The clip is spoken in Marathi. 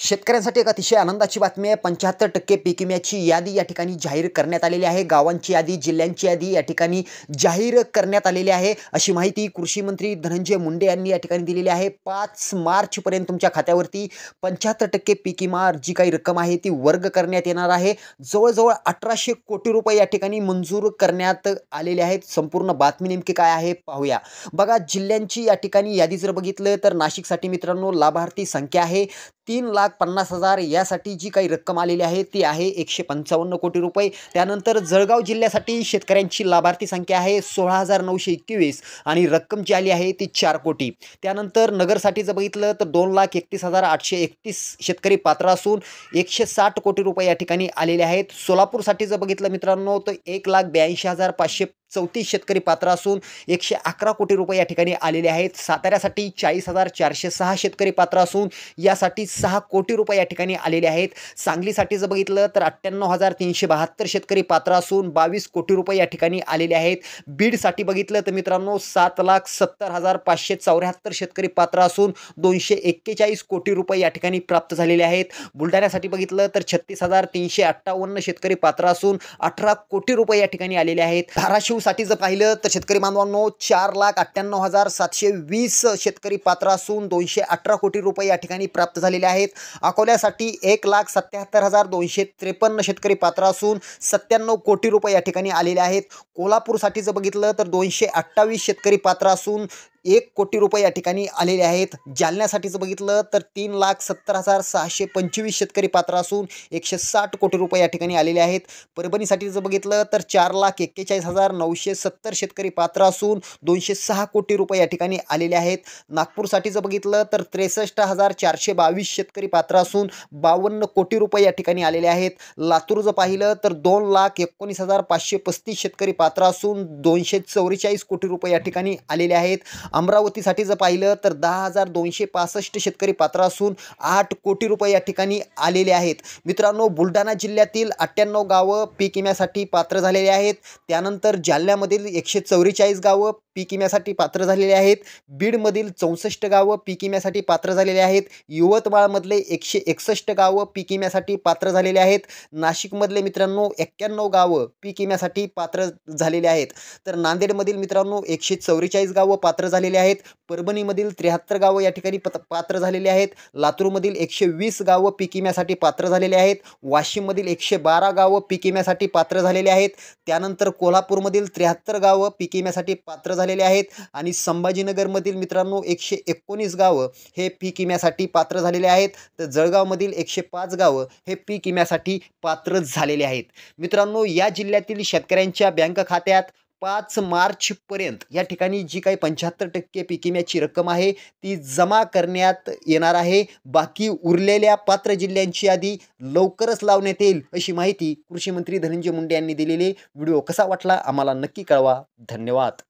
शेतकऱ्यांसाठी एक अतिशय आनंदाची बातमी आहे। 75% पीक विम्याची यादी या ठिकाणी जाहीर करण्यात आलेली आहे। गावांची यादी, जिल्ह्यांची यादी या ठिकाणी जाहीर करण्यात आलेली आहे, अशी माहिती कृषी मंत्री धनंजय मुंडे यांनी या ठिकाणी दिलेली आहे। 5 मार्चपर्यंत तुमच्या खात्यावरती 75% पीक विमा जी काही रक्कम आहे ती वर्ग करण्यात येणार आहे। जवळजवळ 1800 कोटी रुपये या ठिकाणी मंजूर करण्यात आलेले आहेत। संपूर्ण बातमी नेमकी काय आहे पाहूया। बघा, जिल्ह्यांची या ठिकाणी यादी जर बघितलं तर नाशिकसाठी मित्रांनो लाभार्थी संख्या आहे 3,50,000 यासाठी जी काही रक्कम आलेली आहे ती आहे 155 कोटी रुपये। त्यानंतर जळगाव जिल्ह्यासाठी शेतकऱ्यांची लाभार्थी संख्या आहे 16,921 आणि रक्कम जी आली आहे ती 4 कोटी। त्यानंतर नगरसाठी जर बघितलं तर 2,31,831 शेतकरी पात्र असून 160 कोटी रुपये या ठिकाणी आलेले आहेत। सोलापूरसाठी जर बघितलं मित्रांनो तर 1,82,534 शेतकरी पात्र असून 111 कोटी रुपये या ठिकाणी आलेले आहेत। साताऱ्यासाठी 40,406 शेतकरी पात्र असून यासाठी 6 कोटी रुपये या ठिकाणी आलेले आहेत। सांगलीसाठी जर बघितलं तर 98,372 शेतकरी पात्र असून 22 कोटी रुपये या ठिकाणी आलेले आहेत। बीडसाठी बघितलं तर मित्रांनो 7,70,574 शेतकरी पात्र असून 241 कोटी रुपये या ठिकाणी प्राप्त झालेले आहेत। बुलढाण्यासाठी बघितलं तर 36,358 शेतकरी पात्र असून 18 कोटी रुपये या ठिकाणी आलेले आहेत। धाराशिवसाठी जर पाहिलं तर शेतकरी बांधवांनो 4,98,720 शेतकरी पात्र असून 218 कोटी रुपये या ठिकाणी प्राप्त झालेले आहेत। अकोल्यासाठी 1,77,253 शेतकरी पात्र असून 97 कोटी रुपये या ठिकाणी आलेले आहेत। कोल्हापूरसाठी जर बघितलं तर 228 शेतकरी पात्र असून 1 कोटी रुपये या ठिकाणी आलेले आहेत। जालन्यासाठी जर बघितलं तर 3,70,625 शेतकरी पात्र असून 160 कोटी रुपये या ठिकाणी आलेले आहेत। परभणीसाठी जर बघितलं तर 4,41,970 शेतकरी पात्र असून 206 कोटी रुपये या ठिकाणी आलेले आहेत। नागपूरसाठी जर बघितलं तर 63,422 शेतकरी पात्र असून 52 कोटी रुपये या ठिकाणी आलेले आहेत। लातूर जर पाहिलं तर 2,19,535 शेतकरी पात्र असून 244 कोटी रुपये या ठिकाणी आलेले आहेत। अमरावतीसाठी जर पाहिलं तर 10,265 शेतकरी पात्र असून 8 कोटी रुपये या ठिकाणी आलेले आहेत। मित्रांनो, बुलढाणा जिल्ह्यातील 98 गावं पीक विम्यासाठी पात्र झालेले आहेत। त्यानंतर जालन्यामधील 144 गावं पीक विम्यासाठी पात्र झालेले आहेत। बीडमधील 64 गावं पीक विम्यासाठी पात्र झालेले आहेत। यवतमाळमधले 161 गावं पीक विम्यासाठी पात्र झालेले आहेत। नाशिकमधले मित्रांनो 91 गावं पीक विम्यासाठी पात्र झालेले आहेत। तर नांदेडमधील मित्रांनो 144 गावं पात्र झालेले आहेत। परभणीमधील 73 गावं या ठिकाणी पात्र झालेले आहेत। लातूरमधील 120 गावं पीक विम्यासाठी पात्र झालेले आहेत। वाशिममधील 112 गावं पीक विम्यासाठी पात्र झालेले आहेत। त्यानंतर कोल्हापूरमधील 73 गावं पीक विम्यासाठी पात्र झालेले आहेत आणि संभाजीनगरमधील मित्रांनो 119 गावं हे पीक विम्यासाठी पात्र झालेले आहेत। तर जळगावमधील 105 गावं हे पीक विम्यासाठी पात्र झालेले आहेत। मित्रांनो, या जिल्ह्यातील शेतकऱ्यांच्या बँक खात्यात 5 मार्चपर्यंत या ठिकाणी जी काही 75% पीक विम्याची रक्कम आहे ती जमा करण्यात येणार आहे। बाकी उरलेल्या पात्र जिल्ह्यांची यादी लवकरच लावण्यात येईल, अशी माहिती कृषी मंत्री धनंजय मुंडे यांनी दिलेली। व्हिडिओ कसा वाटला आम्हाला नक्की कळवा। धन्यवाद।